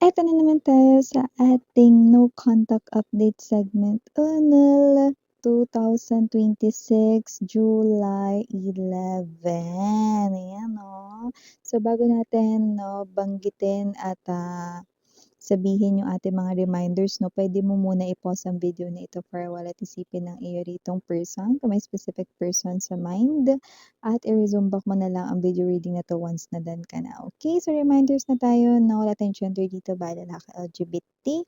Eto na naman tayo sa ating no contact update segment. Unal 2026, July 11. Ayan, no? So, bago natin no, banggitin at sabihin yung ating mga reminders, no, pwede mo muna i-pause ang video na ito for a while at isipin ng iyo ritong person, kung may specific person sa mind, at i-resume back mo na lang ang video reading na to once na done ka na. Okay, so reminders na tayo, no, wala tayong gender dito, ba lalaki, LGBT,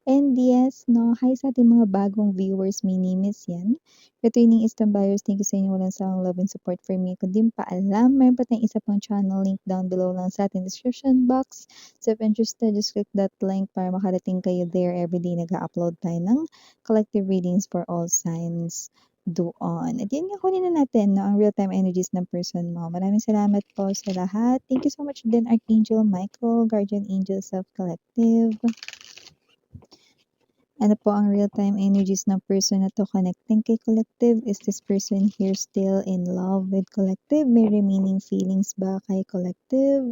and yes, no, hi sa ating mga bagong viewers, mini-miss yan. Returning Eastern buyers, thank you sa inyo, walang sawang love and support for me. Kung di pa alam, mayroon pa tayong isa pang channel, link down below lang sa ating description box. So if interested, just click that link para makarating kayo there. Everyday nag-upload tayo ng collective readings for all signs doon. At yun nga, kunin na natin no, ang real-time energies ng person mo. Maraming salamat po sa lahat. Thank you so much din, Archangel Michael, Guardian Angel Self-Collective. Ano po ang real-time energies ng person na to connecting kay collective? Is this person here still in love with collective? May remaining feelings ba kay collective?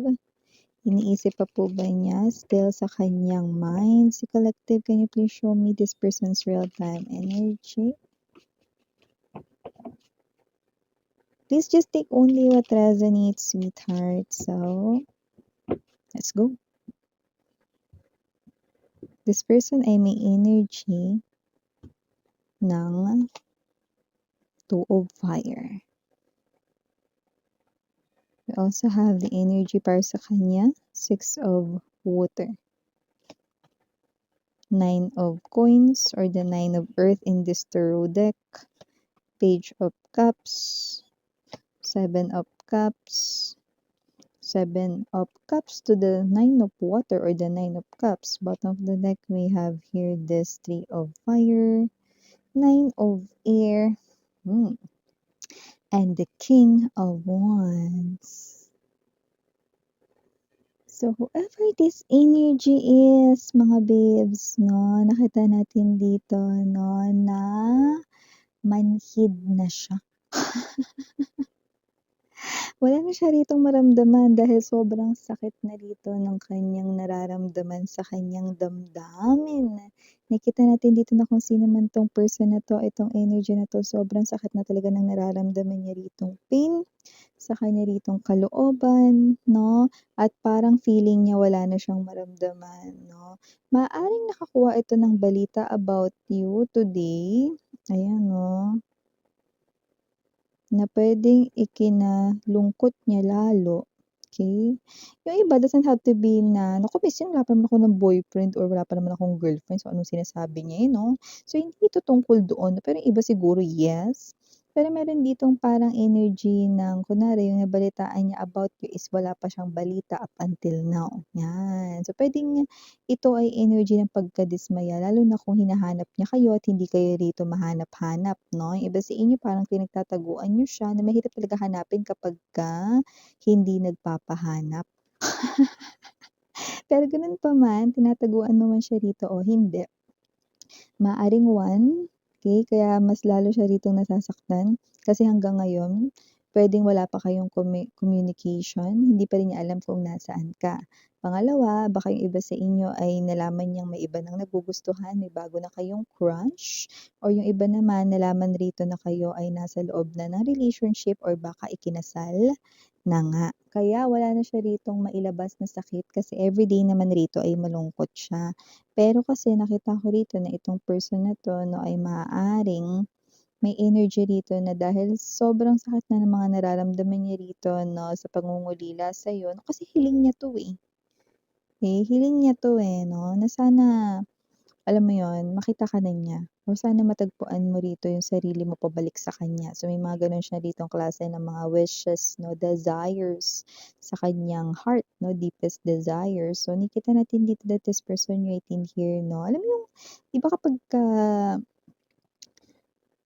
Iniisip pa po ba niya still sa kanyang mind si collective? Can you please show me this person's real-time energy? Please just take only what resonates, sweetheart. So, let's go. This person ay may energy ng Two of Fire. We also have the energy para sa kanya, Six of Water. Nine of Coins or the Nine of Earth in this tarot deck. Page of Cups. Seven of Cups. Seven of Cups to the Nine of Water or the Nine of Cups. Bottom of the deck, we have here this Three of Fire, Nine of Air, and the King of Wands. So, whoever this energy is, mga babes, no, nakita natin dito, no, na manhid na siya. Wala na siya ritong maramdaman dahil sobrang sakit na rito ng kanyang nararamdaman sa kanyang damdamin. Nakita natin dito na kung sino man tong person na to, itong energy na to, sobrang sakit na talaga ng nararamdaman niya ritong pain sa kanya ritong kalooban, no? At parang feeling niya wala na siyang maramdaman, no? Maaaring nakakuha ito ng balita about you today. Ayan, no? Na pwedeng ikinalungkot niya lalo. Okay? Yung iba doesn't have to be na, naku miss yun, wala pa naman ako ng boyfriend or wala pa naman akong girlfriend, so anong sinasabi niya, no? So, hindi ito tungkol doon. Pero yung iba siguro, yes. Pero meron ditong parang energy ng, kunwari, yung nabalitaan niya about you is wala pa siyang balita up until now. Yan. So, pwedeng ito ay energy ng pagkadismaya, lalo na kung hinahanap niya kayo at hindi kayo rito mahanap-hanap, no? Yung iba sa inyo parang pinagtataguan niyo siya na mahirap talaga hanapin kapagka hindi nagpapahanap. Pero ganun pa man, tinataguan mo man siya rito o hindi. Maaring one, okay, kaya mas lalo siya ritong nasasaktan kasi hanggang ngayon, pwedeng wala pa kayong communication, hindi pa rin niya alam kung nasaan ka. Pangalawa, baka yung iba sa inyo ay nalaman niyang may iba nang nagugustuhan, may bago na kayong crush, or yung iba naman nalaman rito na kayo ay nasa loob na ng relationship or baka ikinasal na nga. Kaya wala na siya ritong mailabas na sakit kasi everyday naman rito ay malungkot siya. Pero kasi nakita ko rito na itong person na 'to 'no, ay maaaring may energy rito na dahil sobrang sakit na ng mga nararamdaman niya rito 'no, sa pangungulila sa'yo 'no, kasi hiling niya 'to, eh. Hiling niya 'to, eh, 'no, na sana, alam mo 'yun, makita ka na niya or sana matagpuan mo rito yung sarili mo pabalik sa kanya. So, may mga gano'n siya ditong klase ng mga wishes 'no, desires sa kanyang heart 'no, deepest desires. So, nakita natin dito that this person right in here 'no, alam mo yung 'di ba kapagka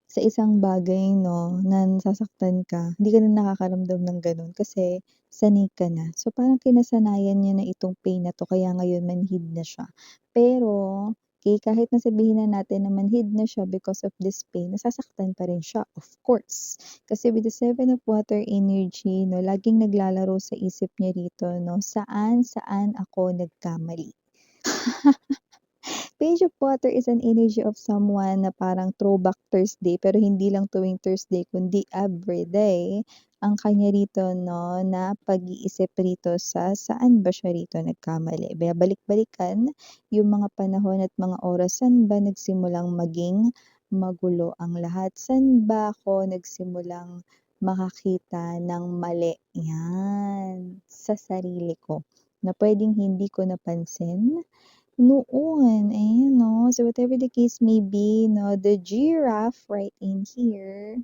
sa isang bagay 'no, na nasasaktan ka, hindi ka na nakakaramdam ng gano'n kasi sanay ka na. So, parang kinasanayan niya na itong pain na 'to kaya ngayon manhid na siya. Pero, okey, kahit na sabihin na natin na manhid na siya because of this pain, nasasaktan pa rin siya, of course. Kasi with the Seven of Water energy 'no, laging naglalaro sa isip niya rito 'no, saan ako nagkamali? Page of Water is an energy of someone na parang throwback Thursday, pero hindi lang tuwing Thursday kundi everyday. Ang kanya rito 'no, na pag-iisip rito sa saan ba siya rito nagkamali. Babalik-balikan yung mga panahon at mga oras, saan ba nagsimulang maging magulo ang lahat? Saan ba ako nagsimulang makakita ng mali? 'Yan, sa sarili ko na puwedeng hindi ko napansin noon, ayan 'no. So whatever the case may be 'no, the giraffe right in here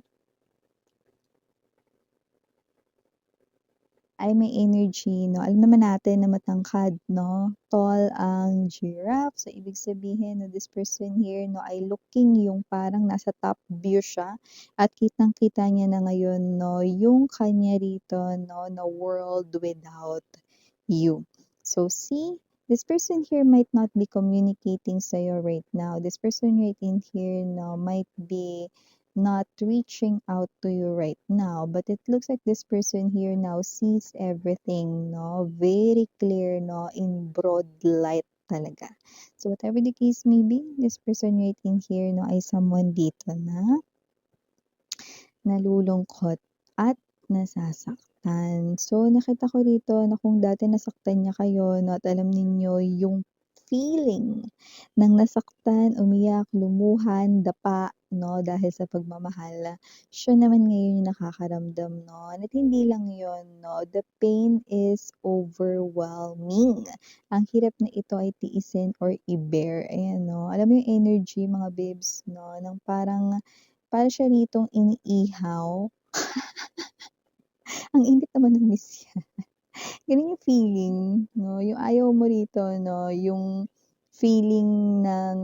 ay may energy 'no. Alam naman natin na matangkad 'no, tall ang giraffe. So ibig sabihin 'no, this person here 'no, ay looking yung parang nasa top view siya at kitang-kita niya na ngayon 'no, yung kanya rito 'no, na world without you. So see, this person here might not be communicating sa'yo right now. This person right in here 'no, might be not reaching out to you right now, but it looks like this person here now sees everything, no? Very clear, no? In broad light talaga. So whatever the case may be, this person right in here, no, ay someone dito na nalulungkot at nasasaktan. So, nakita ko rito na kung dati nasaktan niya kayo 'no, at alam ninyo yung feeling ng nasaktan, umiyak, lumuhan, dapa 'no, dahil sa pagmamahal. Siya naman ngayon yung nakakaramdam nun at hindi lang yun 'no, the pain is overwhelming. Ang hirap na ito ay tiisin or i-bear, ayan 'no. Alam mo yung energy mga babes 'no, ng parang para siya ritong iniihaw. Ang init naman ng misya. Gano'n yung feeling 'no, yung ayaw mo rito 'no, yung feeling ng,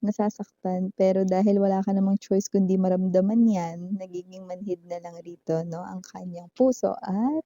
nasasaktan pero dahil wala ka namang choice kundi maramdaman 'yan, nagiging manhid na lang rito 'no, ang kanyang puso at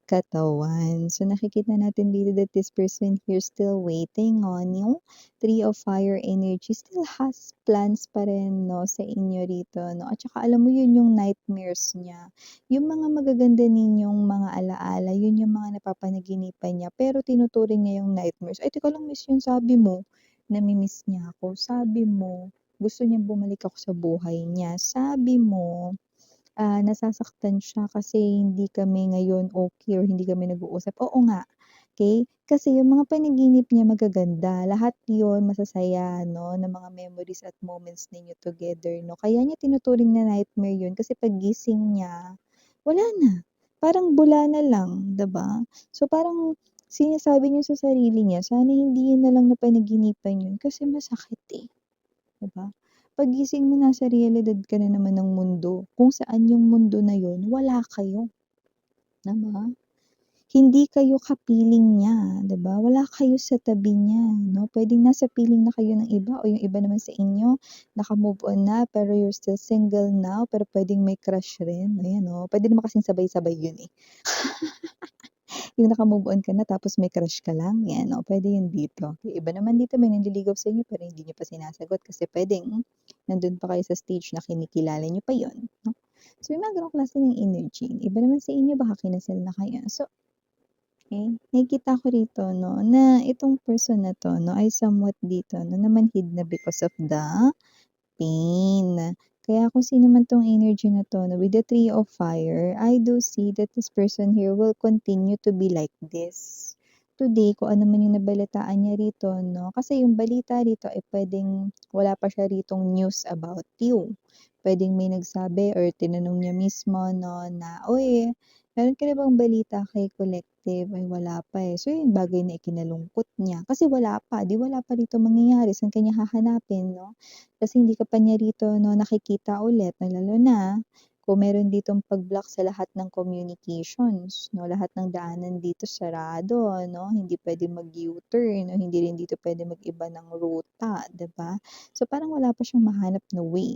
katawan. So, nakikita natin dito that this person here still waiting on you. Three of Fire energy still has plans pa rin 'no, sa inyo rito 'no, at saka alam mo yun yung nightmares niya. Yung mga magaganda ninyong mga ala-ala, yun yung mga napapanaginipan niya, pero tinuturing niya yung nightmares, "Ay teka lang miss, yun sabi mo, nami-miss niya ako, sabi mo, gusto niyang bumalik ako sa buhay niya, sabi mo, nasasaktan siya kasi hindi kami ngayon okey or hindi kami nag-uusap." Oo nga, okey? Kasi yung mga panaginip niya magaganda, lahat yun masasaya 'no, na mga memories at moments ninyo together 'no. Kaya niya tinuturing na nightmare yun kasi paggising niya, wala na, parang bula na lang, 'di ba? So, parang sinasabi niya sa sarili niya, sana hindi yun na lang napanaginipan yun kasi masakit, eh. 'Di ba? Paggising mo nasa realidad ka na naman ng mundo, kung saan yung mundo na yun wala kayo, 'di ba? Hindi kayo kapiling niya, 'di ba? Wala kayo sa tabi niya 'no, puwedeng nasa piling na kayo ng iba o yung iba naman sa inyo naka-move on na pero you're still single now pero puwedeng may crush rin, ayan oh, puwede naman kasing sabay-sabay yun, eh. Yung naka-move on ka na tapos may crush ka lang, 'yan, oh, puwede yun dito. Yung iba naman dito may nanliligaw sa inyo pero hindi niyo pa sinasagot kasi puwedeng nandun pa kayo sa stage na kinikilala niyo pa yun, 'no? So, yung mga gano'ng klase ng energy. Iba naman sa inyo baka kinasal na kayo. So, nakikita ko rito 'no, na itong person na 'to 'no, ay somewhat dito 'no, namanhid na because of the pain. Kaya kung sino man 'tong energy na 'to 'no, with the Three of Fire, I do see that this person here will continue to be like this. Today, kung ano man yung nabalitaan niya rito 'no, kasi yung balita rito ay puwedeng wala pa siya ritong news about you. Puwedeng may nagsabi or tinanong niya mismo 'no na, "Uy, meron ka na bang balita kay Collective?" Ay wala pa, eh. So yun bagay na ikinalungkot niya kasi wala pa, 'di wala pa rito mangyayari, saan ka niya hahanapin 'no? Kasi hindi ka pa niya rito 'no, nakikita ulit na lalo na kung meron ditong pag-block sa lahat ng communications 'no, lahat ng daanan dito sarado 'no, hindi puwedeng mag-U-turn o hindi rin dito puwede mag-iba ng ruta, 'di ba? So, parang wala pa siyang mahanap na way.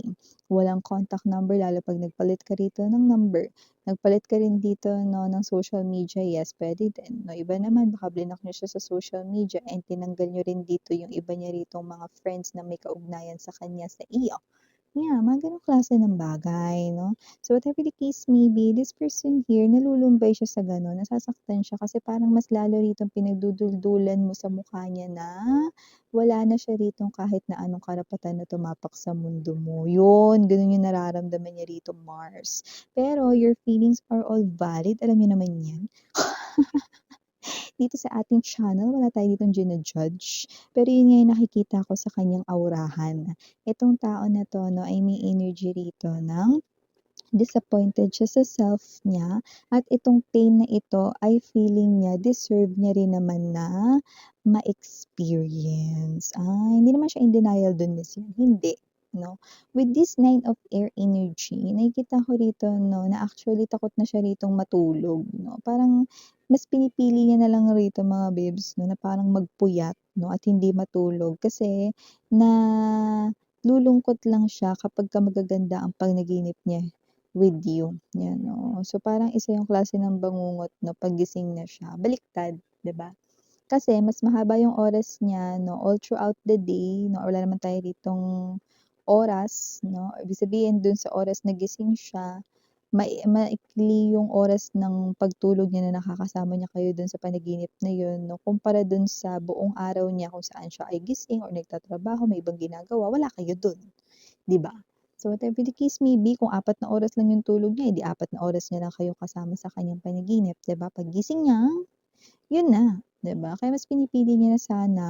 Walang contact number lalo 'pag nagpalit ka rito ng number. Nagpalit ka rin dito 'no, ng social media, yes, puwede din 'no. Iba naman baka blinak niyo siya sa social media and tinanggal niyo rin dito yung iba niya ritong mga friends na may kaugnayan sa kanya sa iyo. Yeah, mga gano'ng klase ng bagay 'no. So whatever the case may be, this person here nalulumbay siya sa gano'n, nasasaktan siya kasi parang mas lalo ritong pinagduduldulan mo sa mukha niya na wala na siya ritong kahit na anong karapatan na tumapak sa mundo mo. Yun, gano'n yung nararamdaman niya rito, Mars. Pero your feelings are all valid, alam niyo naman 'yan. Dito sa ating channel wala tayo ditong judge pero yun nga yung nakikita ko sa kanyang aurahan. Itong tao na 'to 'no ay may energy rito ng disappointed siya sa self niya at itong pain na ito ay feeling niya deserve niya rin naman na ma-experience. Hindi naman siya in denial dun, Miss Yan, hindi, 'no. With this 9 of air energy, nakikita ko rito 'no, na actually takot na siya ritong matulog 'no. Parang mas pinipili niya na lang rito mga babes 'no, na parang magpuyat 'no, at hindi matulog kasi nalulungkot lang siya kapagka magaganda ang panaginip niya with you, 'yan, oo. So, parang isa yung klase ng bangungot 'no, paggising na siya, baliktad, 'di ba? Kasi mas mahaba yung oras niya 'no, all throughout the day 'no, wala naman tayo ditong oras 'no, ibig sabihin dun sa oras na gising siya, maikli yung oras ng pagtulog niya na nakakasama niya kayo dun sa panaginip na yun 'no, kumpara dun sa buong araw niya kung saan siya ay gising or nagtatrabaho, may ibang ginagawa, wala kayo dun. 'Di ba? So, whatever the case may be, kung 4 na oras lang yung tulog niya, eh, di 4 na oras niya lang kayong kasama sa kanyang panaginip, 'di ba? Paggising niya, yun na, 'di ba? Kaya mas pinipili niya na sana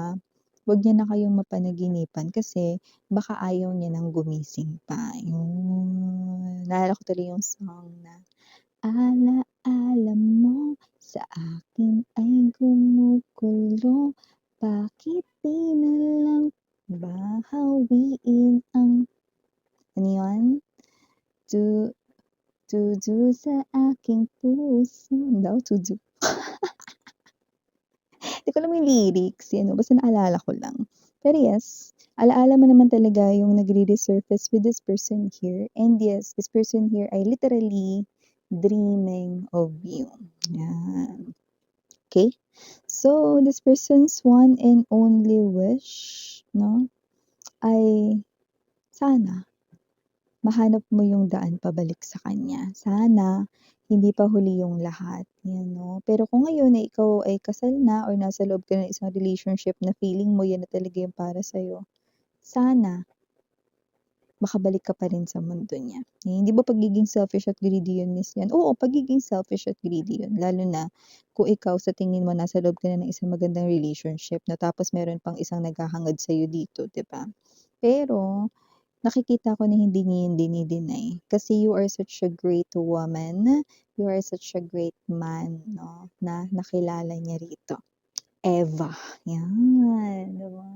'wag niya na kayong mapanaginipan kasi baka ayaw niya ng gumising pa, yun. Naalala ko tuloy yung song na, ala-ala mo sa akin ay gumugulo, bakit di na lang bahawiin ang ano yun? Tu tudu sa aking puso, ano daw tudu? Di ko alam yung lyrics, yan 'no, basta naalala ko lang. Pero yes, ala-ala mo naman talaga yung nagre-resurface with this person here, and yes, this person here ay literally dreaming of you, yan. Okay? So, this person's one and only wish 'no, ay sana mahanap mo yung daan pabalik sa kanya. Sana hindi pa huli yung lahat, 'yan 'no. Pero kung ngayon ay ikaw ay kasal na or nasa loob ka ng isang relationship na feeling mo 'yan na talaga yung para sa'yo, sana makabalik ka pa rin sa mundo niya. Hindi ba pagiging selfish at greedy yun, Miss Yan? Oo, pagiging selfish at greedy yun, lalo na kung ikaw sa tingin mo nasa loob ka na ng isang magandang relationship na tapos meron pang isang naghahangad sa'yo dito, 'di ba? Pero nakikita ko na hindi niya yun dini-deny kasi you are such a great woman, you are such a great man 'no, na nakilala niya rito. Eva, 'yan, 'di ba?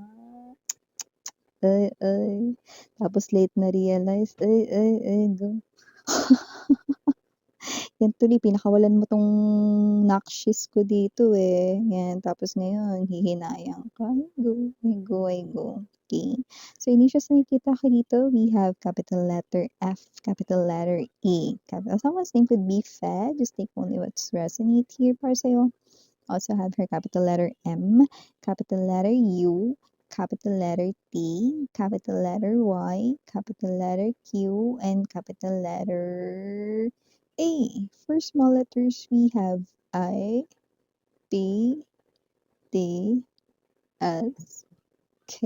Ay. Tapos late na-realize, ay, go. Yan tuloy pinakawalan mo 'tong nakshis ko dito, eh, yan. Tapos ngayon hihinayang ka, ay go, okey. So initials na nakikita ko dito, we have capital letter F, capital letter E, someone's name could be Fed, just take only what's resonate here para sa'yo. Also have her capital letter M, capital letter U, capital letter T, capital letter Y, capital letter Q, and capital letter A. For small letters, we have I, B, D, S, K,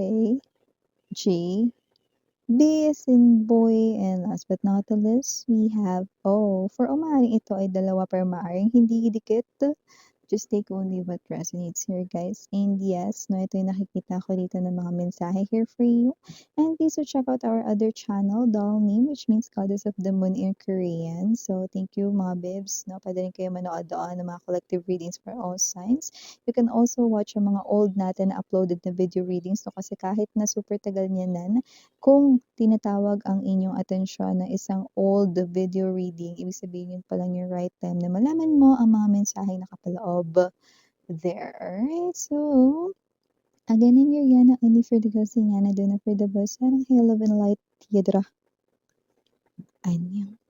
G, B as in boy, and last but not the least, we have O. For maaaring ito ay dalawa pero maaaring hindi dikit. Just take only what resonates here, guys. And yes, no, ito yung nakikita ko dito ng mga mensahe here for you. And please do check out our other channel, Doll Name, which means Goddess of the Moon in Korean. So, thank you, mga bibs. No? Pwede rin kayo manood doon ng mga collective readings for all signs. You can also watch yung mga old natin na uploaded na video readings. No? Kasi kahit na super tagal niya nan, kung tinatawag ang inyong atensyon na isang old video reading, ibig sabihin yun pa lang yung right time na malaman mo ang mga mensaheng nakapaloob there. Alright, so, again, I'm Yuriana, only for the Gosingana, Duna for the bus, parang Hail of and Light, Yedra. Anyang.